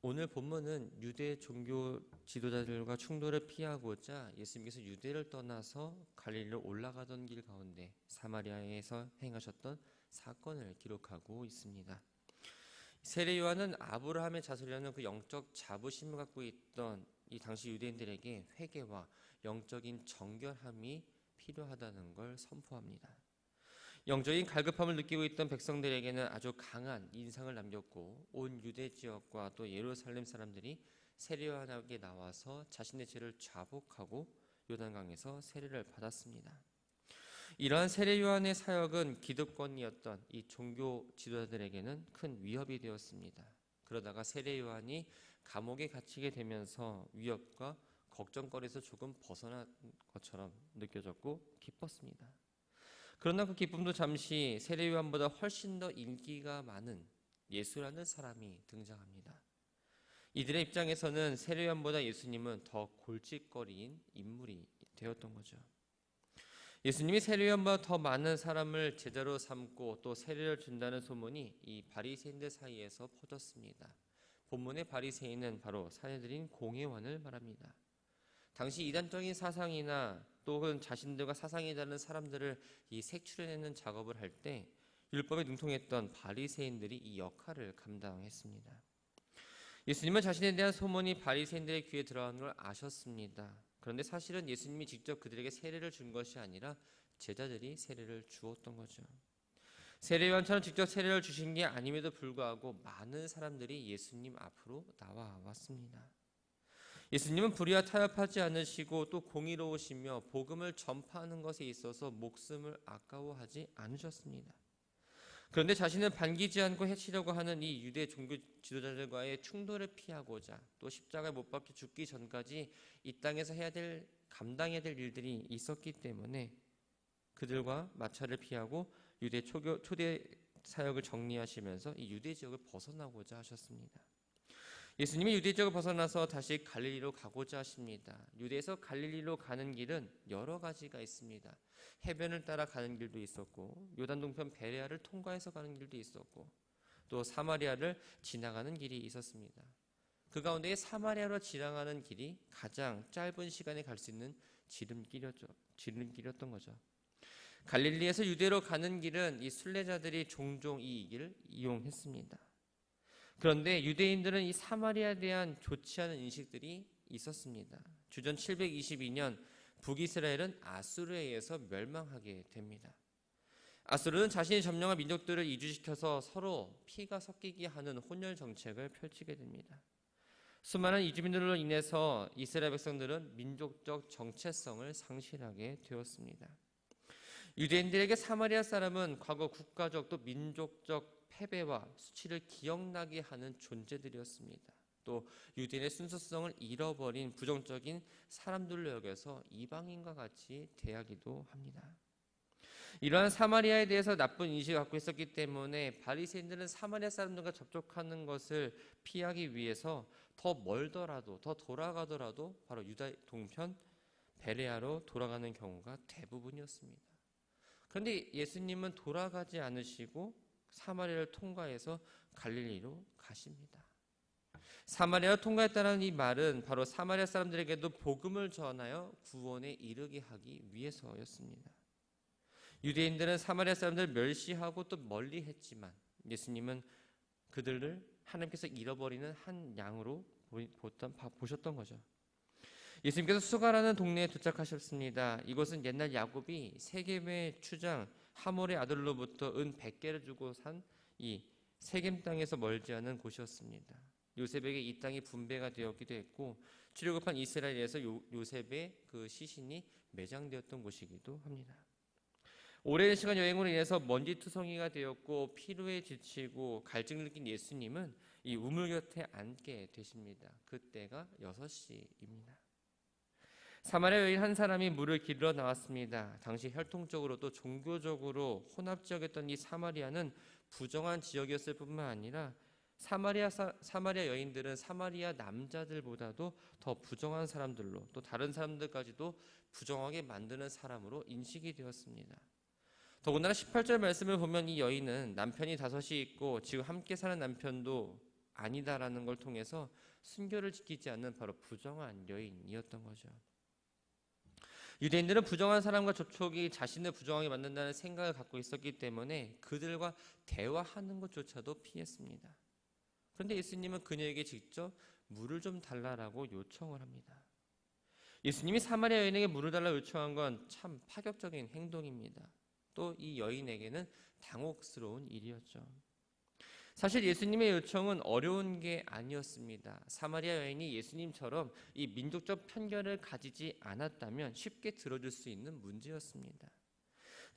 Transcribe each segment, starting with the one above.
오늘 본문은 유대 종교 지도자들과 충돌을 피하고자 예수님께서 유대를 떠나서 갈릴리로 올라가던 길 가운데 사마리아에서 행하셨던 사건을 기록하고 있습니다. 세례 요한은 아브라함의 자손이라는 그 영적 자부심을 갖고 있던 이 당시 유대인들에게 회개와 영적인 정결함이 필요하다는 걸 선포합니다. 영적인 갈급함을 느끼고 있던 백성들에게는 아주 강한 인상을 남겼고 온 유대 지역과 또 예루살렘 사람들이 세례 요한에게 나와서 자신의 죄를 자복하고 요단강에서 세례를 받았습니다. 이러한 세례 요한의 사역은 기득권이었던 이 종교 지도자들에게는 큰 위협이 되었습니다. 그러다가 세례 요한이 감옥에 갇히게 되면서 위협과 걱정거리에서 조금 벗어난 것처럼 느껴졌고 기뻤습니다. 그러나 그 기쁨도 잠시 세례 요한보다 훨씬 더 인기가 많은 예수라는 사람이 등장합니다. 이들의 입장에서는 세례 요한보다 예수님은 더 골칫거리인 인물이 되었던 거죠. 예수님이 세례 요한보다 더 많은 사람을 제자로 삼고 또 세례를 준다는 소문이 이 바리새인들 사이에서 퍼졌습니다. 본문의 바리새인은 바로 사내들인 공회원을 말합니다. 당시 이단적인 사상이나 또는 자신들과 사상이 다른 사람들을 이 색출해내는 작업을 할 때 율법에 능통했던 바리새인들이 이 역할을 감당했습니다. 예수님은 자신에 대한 소문이 바리새인들의 귀에 들어가는 걸 아셨습니다. 그런데 사실은 예수님이 직접 그들에게 세례를 준 것이 아니라 제자들이 세례를 주었던 거죠. 세례 요한처럼 직접 세례를 주신 게 아님에도 불구하고 많은 사람들이 예수님 앞으로 나와왔습니다. 예수님은 불의와 타협하지 않으시고 또 공의로우시며 복음을 전파하는 것에 있어서 목숨을 아까워하지 않으셨습니다. 그런데 자신을 반기지 않고 해치려고 하는 이 유대 종교 지도자들과의 충돌을 피하고자 또 십자가에 못 박혀 죽기 전까지 이 땅에서 감당해야 될 일들이 있었기 때문에 그들과 마찰을 피하고 유대 초대 사역을 정리하시면서 이 유대 지역을 벗어나고자 하셨습니다. 예수님이 유대 지역을 벗어나서 다시 갈릴리로 가고자 하십니다. 유대에서 갈릴리로 가는 길은 여러 가지가 있습니다. 해변을 따라 가는 길도 있었고 요단 동편 베레아를 통과해서 가는 길도 있었고 또 사마리아를 지나가는 길이 있었습니다. 그 가운데 사마리아로 지나가는 길이 가장 짧은 시간에 갈 수 있는 지름길이었던 거죠. 갈릴리에서 유대로 가는 길은 이 순례자들이 종종 이 길을 이용했습니다. 그런데 유대인들은 이 사마리아에 대한 좋지 않은 인식들이 있었습니다. 주전 722년 북이스라엘은 아수르에 의해서 멸망하게 됩니다. 아수르는 자신이 점령한 민족들을 이주시켜서 서로 피가 섞이게 하는 혼혈 정책을 펼치게 됩니다. 수많은 이주민들로 인해서 이스라엘 백성들은 민족적 정체성을 상실하게 되었습니다. 유대인들에게 사마리아 사람은 과거 국가적 또 민족적 패배와 수치를 기억나게 하는 존재들이었습니다. 또 유대인의 순수성을 잃어버린 부정적인 사람들로 여겨서 이방인과 같이 대하기도 합니다. 이러한 사마리아에 대해서 나쁜 인식을 갖고 있었기 때문에 바리새인들은 사마리아 사람들과 접촉하는 것을 피하기 위해서 더 멀더라도 더 돌아가더라도 바로 유다 동편 베레아로 돌아가는 경우가 대부분이었습니다. 그런데 예수님은 돌아가지 않으시고 사마리아를 통과해서 갈릴리로 가십니다. 사마리아를 통과했다는 이 말은 바로 사마리아 사람들에게도 복음을 전하여 구원에 이르게 하기 위해서였습니다. 유대인들은 사마리아 사람들을 멸시하고 또 멀리했지만 예수님은 그들을 하나님께서 잃어버리는 한 양으로 보셨던 거죠. 예수님께서 수가라는 동네에 도착하셨습니다. 이곳은 옛날 야곱이 세겜의 추장 하몰의 아들로부터 은 100개를 주고 산 이 세겜 땅에서 멀지 않은 곳이었습니다. 요셉에게 이 땅이 분배가 되었기도 했고 출애굽한 이스라엘에서 요셉의 그 시신이 매장되었던 곳이기도 합니다. 오랜 시간 여행으로 인해서 먼지투성이가 되었고 피로에 지치고 갈증을 느낀 예수님은 이 우물 곁에 앉게 되십니다. 그때가 6시입니다. 사마리아 여인 한 사람이 물을 길러 나왔습니다. 당시 혈통적으로 또 종교적으로 혼합 지역이었던 이 사마리아는 부정한 지역이었을 뿐만 아니라 사마리아 여인들은 사마리아 남자들보다도 더 부정한 사람들로 또 다른 사람들까지도 부정하게 만드는 사람으로 인식이 되었습니다. 더군다나 18절 말씀을 보면 이 여인은 남편이 5이 있고 지금 함께 사는 남편도 아니다라는 걸 통해서 순결을 지키지 않는 바로 부정한 여인이었던 거죠. 유대인들은 부정한 사람과 접촉이 자신을 부정하게 만든다는 생각을 갖고 있었기 때문에 그들과 대화하는 것조차도 피했습니다. 그런데 예수님은 그녀에게 직접 물을 좀 달라라고 요청을 합니다. 예수님이 사마리아 여인에게 물을 달라 요청한 건 참 파격적인 행동입니다. 또 이 여인에게는 당혹스러운 일이었죠. 사실 예수님의 요청은 어려운 게 아니었습니다. 사마리아 여인이 예수님처럼 이 민족적 편견을 가지지 않았다면 쉽게 들어줄 수 있는 문제였습니다.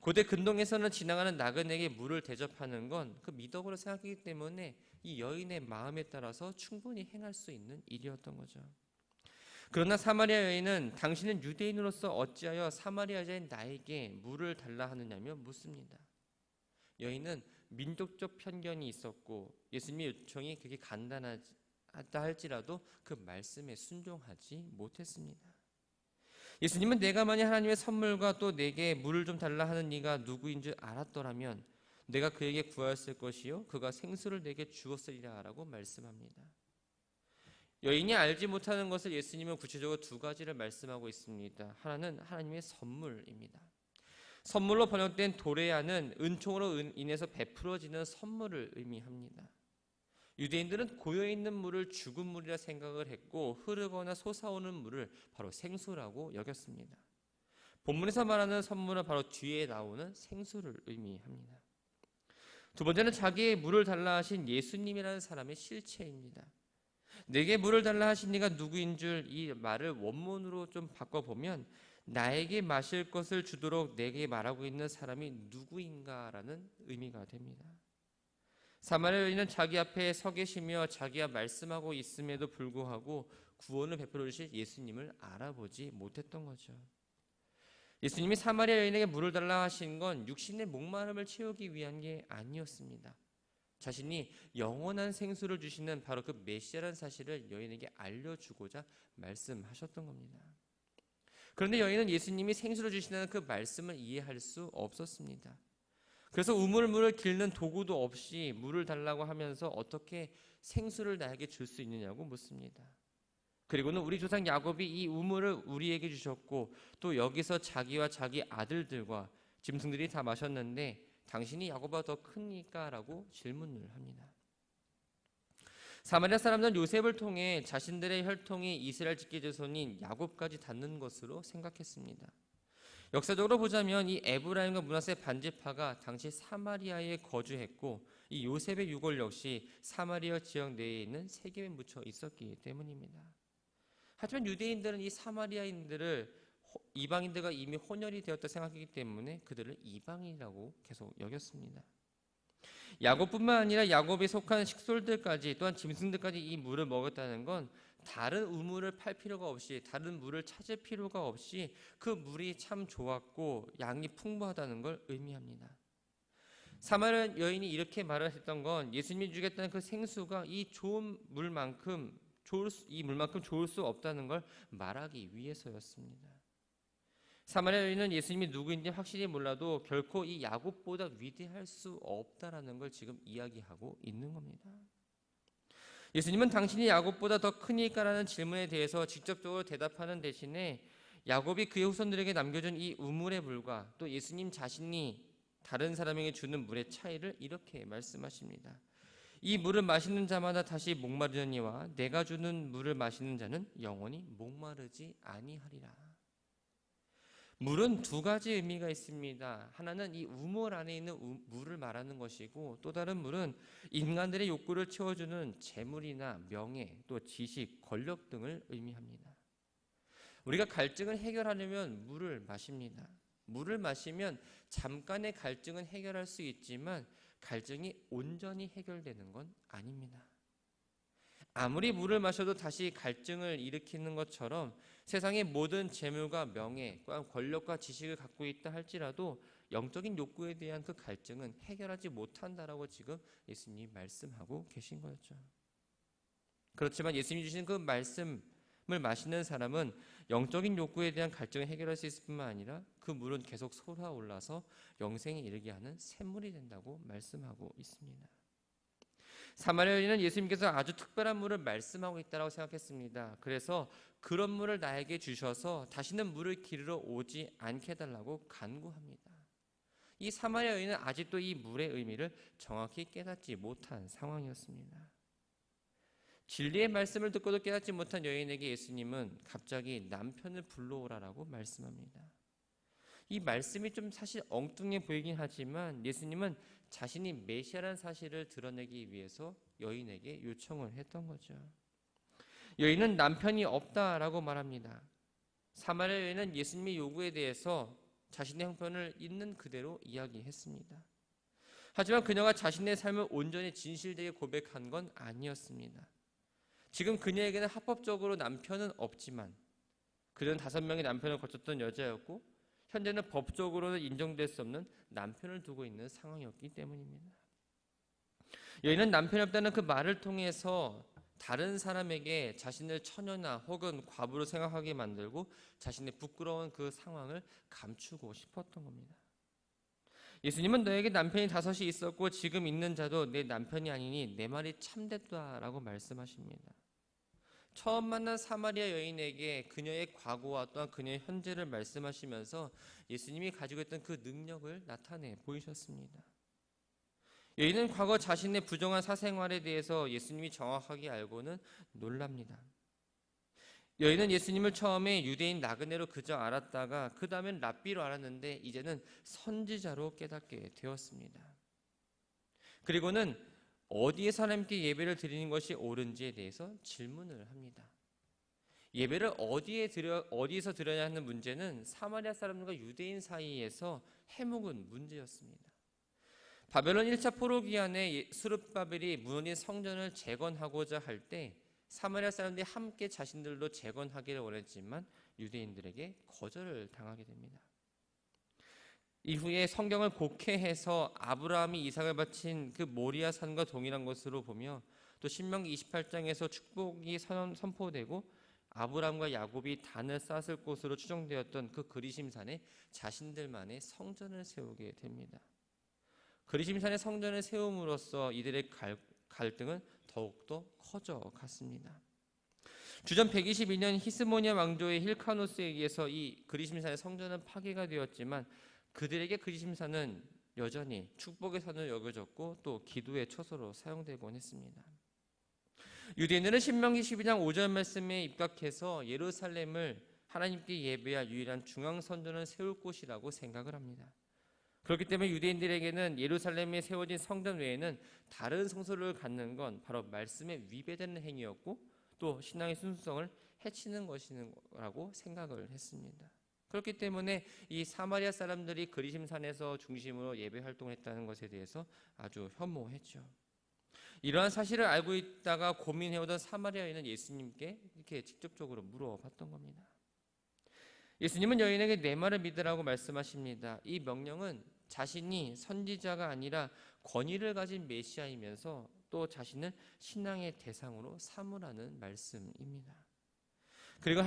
고대 근동에서는 지나가는 나그네에게 물을 대접하는 건 그 미덕으로 생각하기 때문에 이 여인의 마음에 따라서 충분히 행할 수 있는 일이었던 거죠. 그러나 사마리아 여인은 당신은 유대인으로서 어찌하여 사마리아 여자인 나에게 물을 달라 하느냐며 묻습니다. 여인은 민족적 편견이 있었고 예수님의 요청이 그렇게 간단하다 할지라도 그 말씀에 순종하지 못했습니다. 예수님은 내가 만약 하나님의 선물과 또 내게 물을 좀 달라 하는 이가 누구인 줄 알았더라면 내가 그에게 구하였을 것이요 그가 생수를 내게 주었으리라 라고 말씀합니다. 여인이 알지 못하는 것을 예수님은 구체적으로 두 가지를 말씀하고 있습니다. 하나는 하나님의 선물입니다. 선물로 번역된 도레아는 은총으로 인해서 베풀어지는 선물을 의미합니다. 유대인들은 고여있는 물을 죽은 물이라 생각을 했고 흐르거나 솟아오는 물을 바로 생수라고 여겼습니다. 본문에서 말하는 선물은 바로 뒤에 나오는 생수를 의미합니다. 두 번째는 자기의 물을 달라 하신 예수님이라는 사람의 실체입니다. 내게 물을 달라 하신 이가 누구인 줄 이 말을 원문으로 좀 바꿔보면 나에게 마실 것을 주도록 내게 말하고 있는 사람이 누구인가라는 의미가 됩니다. 사마리아 여인은 자기 앞에 서 계시며 자기가 말씀하고 있음에도 불구하고 구원을 베풀어 주실 예수님을 알아보지 못했던 거죠. 예수님이 사마리아 여인에게 물을 달라 하신 건 육신의 목마름을 채우기 위한 게 아니었습니다. 자신이 영원한 생수를 주시는 바로 그 메시아라는 사실을 여인에게 알려주고자 말씀하셨던 겁니다. 그런데 여인은 예수님이 생수를 주신다는 그 말씀을 이해할 수 없었습니다. 그래서 우물물을 길는 도구도 없이 물을 달라고 하면서 어떻게 생수를 나에게 줄 수 있느냐고 묻습니다. 그리고는 우리 조상 야곱이 이 우물을 우리에게 주셨고 또 여기서 자기와 자기 아들들과 짐승들이 다 마셨는데 당신이 야곱보다 더 크니까? 라고 질문을 합니다. 사마리아 사람들은 요셉을 통해 자신들의 혈통이 이스라엘 직계자손인 야곱까지 닿는 것으로 생각했습니다. 역사적으로 보자면 이 에브라임과 므낫세 반지파가 당시 사마리아에 거주했고 이 요셉의 유골 역시 사마리아 지역 내에 있는 세겜에 묻혀 있었기 때문입니다. 하지만 유대인들은 이 사마리아인들을 이방인들과 이미 혼혈이 되었다 생각하기 때문에 그들을 이방인이라고 계속 여겼습니다. 야곱뿐만 아니라 야곱에 속한 식솔들까지 또한 짐승들까지 이 물을 먹었다는 건 다른 우물을 팔 필요가 없이 다른 물을 찾을 필요가 없이 그 물이 참 좋았고 양이 풍부하다는 걸 의미합니다. 사마리아 여인이 이렇게 말을 했던 건 예수님이 주겠다는 그 생수가 이 물만큼 좋을 수 없다는 걸 말하기 위해서였습니다. 사마리아 여인은 예수님이 누구인지 확실히 몰라도 결코 이 야곱보다 위대할 수 없다라는 걸 지금 이야기하고 있는 겁니다. 예수님은 당신이 야곱보다 더 크니까라는 질문에 대해서 직접적으로 대답하는 대신에 야곱이 그의 후손들에게 남겨준 이 우물의 물과 또 예수님 자신이 다른 사람에게 주는 물의 차이를 이렇게 말씀하십니다. 이 물을 마시는 자마다 다시 목마르려니와 내가 주는 물을 마시는 자는 영원히 목마르지 아니하리라. 물은 두 가지 의미가 있습니다. 하나는 이 우물 안에 있는 물을 말하는 것이고 또 다른 물은 인간들의 욕구를 채워주는 재물이나 명예, 또 지식, 권력 등을 의미합니다. 우리가 갈증을 해결하려면 물을 마십니다. 물을 마시면 잠깐의 갈증은 해결할 수 있지만 갈증이 온전히 해결되는 건 아닙니다. 아무리 물을 마셔도 다시 갈증을 일으키는 것처럼 세상의 모든 재물과 명예, 권력과 지식을 갖고 있다 할지라도 영적인 욕구에 대한 그 갈증은 해결하지 못한다라고 지금 예수님이 말씀하고 계신 거였죠. 그렇지만 예수님이 주신 그 말씀을 마시는 사람은 영적인 욕구에 대한 갈증을 해결할 수 있을 뿐만 아니라 그 물은 계속 솟아올라서 영생에 이르게 하는 샘물이 된다고 말씀하고 있습니다. 사마리아 여인은 예수님께서 아주 특별한 물을 말씀하고 있다고 생각했습니다. 그래서 그런 물을 나에게 주셔서 다시는 물을 기르러 오지 않게 해달라고 간구합니다. 이 사마리아 여인은 아직도 이 물의 의미를 정확히 깨닫지 못한 상황이었습니다. 진리의 말씀을 듣고도 깨닫지 못한 여인에게 예수님은 갑자기 남편을 불러오라라고 말씀합니다. 이 말씀이 좀 사실 엉뚱해 보이긴 하지만 예수님은 자신이 메시아라는 사실을 드러내기 위해서 여인에게 요청을 했던 거죠. 여인은 남편이 없다라고 말합니다. 사마리아 여인은 예수님의 요구에 대해서 자신의 형편을 있는 그대로 이야기했습니다. 하지만 그녀가 자신의 삶을 온전히 진실되게 고백한 건 아니었습니다. 지금 그녀에게는 합법적으로 남편은 없지만 그는 5명의 남편을 거쳤던 여자였고 현재는 법적으로는 인정될 수 없는 남편을 두고 있는 상황이었기 때문입니다. 여인은 남편이 없다는 그 말을 통해서 다른 사람에게 자신을 처녀나 혹은 과부로 생각하게 만들고 자신의 부끄러운 그 상황을 감추고 싶었던 겁니다. 예수님은 너에게 남편이 5이 있었고 지금 있는 자도 내 남편이 아니니 내 말이 참됐다라고 말씀하십니다. 처음 만난 사마리아 여인에게 그녀의 과거와 또한 그녀의 현재를 말씀하시면서 예수님이 가지고 있던 그 능력을 나타내 보이셨습니다. 여인은 과거 자신의 부정한 사생활에 대해서 예수님이 정확하게 알고는 놀랍니다. 여인은 예수님을 처음에 유대인 나그네로 그저 알았다가 그 다음엔 랍비로 알았는데 이제는 선지자로 깨닫게 되었습니다. 그리고는 어디에서 하나님께 예배를 드리는 것이 옳은지에 대해서 질문을 합니다. 예배를 어디에서 드려야 하는 문제는 사마리아 사람들과 유대인 사이에서 해묵은 문제였습니다. 바벨론 1차 포로 기간에 스룹바벨이 무너진 성전을 재건하고자 할 때 사마리아 사람들이 함께 자신들도 재건하기를 원했지만 유대인들에게 거절을 당하게 됩니다. 이후에 성경을 곡해해서 아브라함이 이삭을 바친 그 모리아 산과 동일한 것으로 보며 또 신명기 28장에서 축복이 선포되고 아브라함과 야곱이 단을 쌓을 곳으로 추정되었던 그 그리심산에 자신들만의 성전을 세우게 됩니다. 그리심산에 성전을 세움으로써 이들의 갈등은 더욱더 커져갔습니다. 주전 122년 히스모니아 왕조의 힐카노스에 의해서 이 그리심산의 성전은 파괴가 되었지만 그들에게 그리심산은 여전히 축복의 산으로 여겨졌고 또 기도의 처소로 사용되곤 했습니다. 유대인들은 신명기 12장 5절 말씀에 입각해서 예루살렘을 하나님께 예배할 유일한 중앙성전을 세울 곳이라고 생각을 합니다. 그렇기 때문에 유대인들에게는 예루살렘에 세워진 성전 외에는 다른 성소를 갖는 건 바로 말씀에 위배되는 행위였고 또 신앙의 순수성을 해치는 것이라고 생각을 했습니다. 그렇기 때문에 이 사마리아 사람들이 그리심산에서 중심으로 예배 활동을 했다는 것에 대해서 아주 혐오했죠. 이러한 사실을 알고 있다가 고민해오던 사마리아인은 예수님께 이렇게 직접적으로 물어봤던 겁니다. 예수님은 여인에게 내 말을 믿으라고 말씀하십니다. 이 명령은 자신이 선지자가 아니라 권위를 가진 메시아이면서 또 자신을 신앙의 대상으로 삼으라는 말씀입니다. 그리고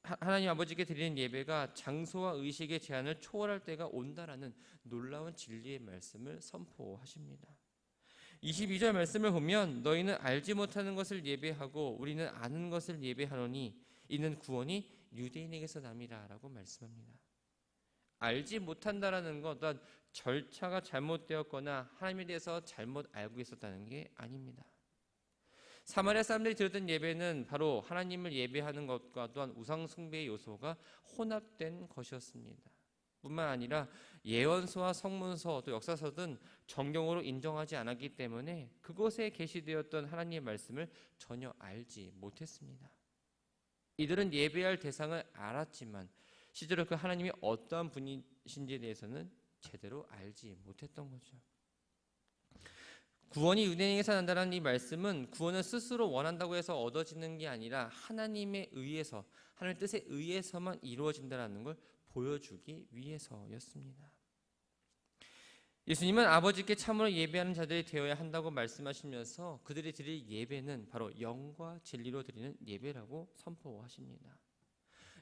하나님 아버지께 드리는 예배가 장소와 의식의 제한을 초월할 때가 온다라는 놀라운 진리의 말씀을 선포하십니다. 22절 말씀을 보면 너희는 알지 못하는 것을 예배하고 우리는 아는 것을 예배하노니 이는 구원이 유대인에게서 남이라 라고 말씀합니다. 알지 못한다라는 것 또한 절차가 잘못되었거나 하나님에 대해서 잘못 알고 있었다는 게 아닙니다. 사마리아 사람들이 드렸던 예배는 바로 하나님을 예배하는 것과 또한 우상 숭배의 요소가 혼합된 것이었습니다. 뿐만 아니라 예언서와 성문서 또 역사서 등 정경으로 인정하지 않았기 때문에 그곳에 계시되었던 하나님의 말씀을 전혀 알지 못했습니다. 이들은 예배할 대상을 알았지만 실제로 그 하나님이 어떠한 분이신지에 대해서는 제대로 알지 못했던 거죠. 구원이 유대인에게서 난다는 이 말씀은 구원은 스스로 원한다고 해서 얻어지는 게 아니라 하나님에 의해서 하나님의 뜻에 의해서만 이루어진다는 걸 보여주기 위해서였습니다. 예수님은 아버지께 참으로 예배하는 자들이 되어야 한다고 말씀하시면서 그들이 드릴 예배는 바로 영과 진리로 드리는 예배라고 선포하십니다.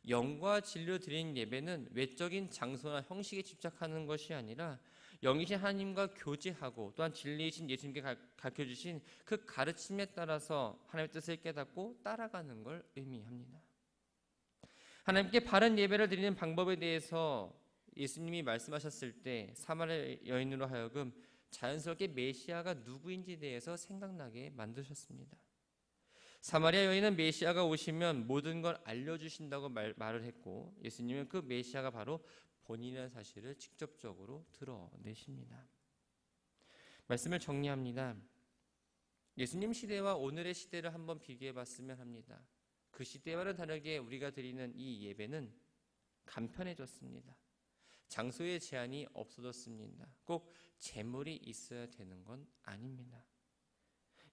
영과 진리로 드리는 예배는 외적인 장소나 형식에 집착하는 것이 아니라 영이신 하나님과 교제하고 또한 진리이신 예수님께 가르쳐주신 그 가르침에 따라서 하나님의 뜻을 깨닫고 따라가는 걸 의미합니다. 하나님께 바른 예배를 드리는 방법에 대해서 예수님이 말씀하셨을 때 사마리아 여인으로 하여금 자연스럽게 메시아가 누구인지에 대해서 생각나게 만드셨습니다. 사마리아 여인은 메시아가 오시면 모든 걸 알려주신다고 말을 했고, 예수님은 그 메시아가 바로 본인이라는 사실을 직접적으로 드러내십니다. 말씀을 정리합니다. 예수님 시대와 오늘의 시대를 한번 비교해 봤으면 합니다. 그 시대와는 다르게 우리가 드리는 이 예배는 간편해졌습니다. 장소의 제한이 없어졌습니다. 꼭 재물이 있어야 되는 건 아닙니다.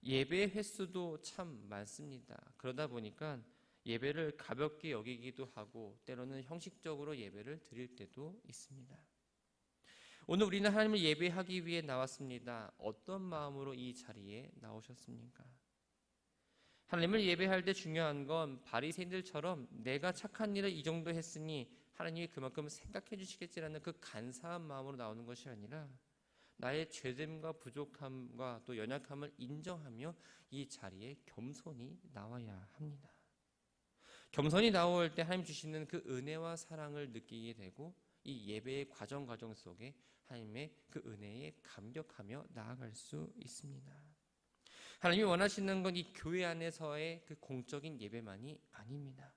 예배의 횟수도 참 많습니다. 그러다 보니까 예배를 가볍게 여기기도 하고 때로는 형식적으로 예배를 드릴 때도 있습니다. 오늘 우리는 하나님을 예배하기 위해 나왔습니다. 어떤 마음으로 이 자리에 나오셨습니까? 하나님을 예배할 때 중요한 건 바리새인들처럼 내가 착한 일을 이 정도 했으니 하나님이 그만큼 생각해 주시겠지라는 그 간사한 마음으로 나오는 것이 아니라 나의 죄됨과 부족함과 또 연약함을 인정하며 이 자리에 겸손히 나와야 합니다. 겸손히 나올 때 하나님 주시는 그 은혜와 사랑을 느끼게 되고 이 예배의 과정 속에 하나님의 그 은혜에 감격하며 나아갈 수 있습니다. 하나님이 원하시는 건 이 교회 안에서의 그 공적인 예배만이 아닙니다.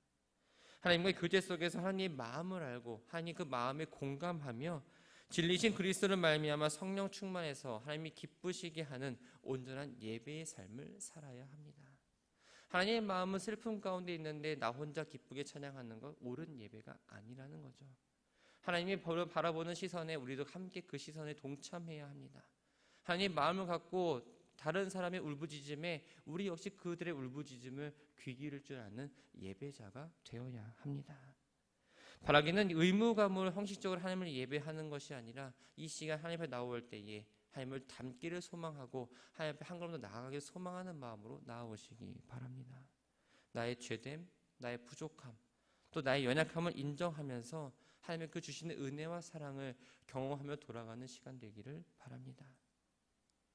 하나님과의 교제 속에서 하나님의 마음을 알고 하나님 그 마음에 공감하며 진리신 그리스도를 말미암아 성령 충만해서 하나님이 기쁘시게 하는 온전한 예배의 삶을 살아야 합니다. 하나님의 마음은 슬픔 가운데 있는데 나 혼자 기쁘게 찬양하는 것 옳은 예배가 아니라는 거죠. 하나님이 바라보는 시선에 우리도 함께 그 시선에 동참해야 합니다. 하나님의 마음을 갖고 다른 사람의 울부짖음에 우리 역시 그들의 울부짖음을 귀 기울일 줄 아는 예배자가 되어야 합니다. 바라기는 의무감으로 형식적으로 하나님을 예배하는 것이 아니라 이 시간 하나님 앞에 나올 때에 하나님을 닮기를 소망하고 하나님 앞에 한 걸음 더 나아가기를 소망하는 마음으로 나아오시기 바랍니다. 나의 죄됨, 나의 부족함, 또 나의 연약함을 인정하면서 하나님의 그 주시는 은혜와 사랑을 경험하며 돌아가는 시간 되기를 바랍니다.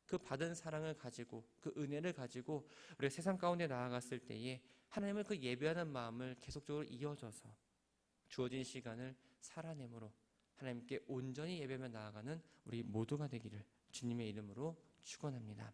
그 받은 사랑을 가지고 그 은혜를 가지고 우리가 세상 가운데 나아갔을 때에 하나님을 그 예배하는 마음을 계속적으로 이어져서 주어진 시간을 살아내므로 하나님께 온전히 예배하며 나아가는 우리 모두가 되기를 주님의 이름으로 축원합니다.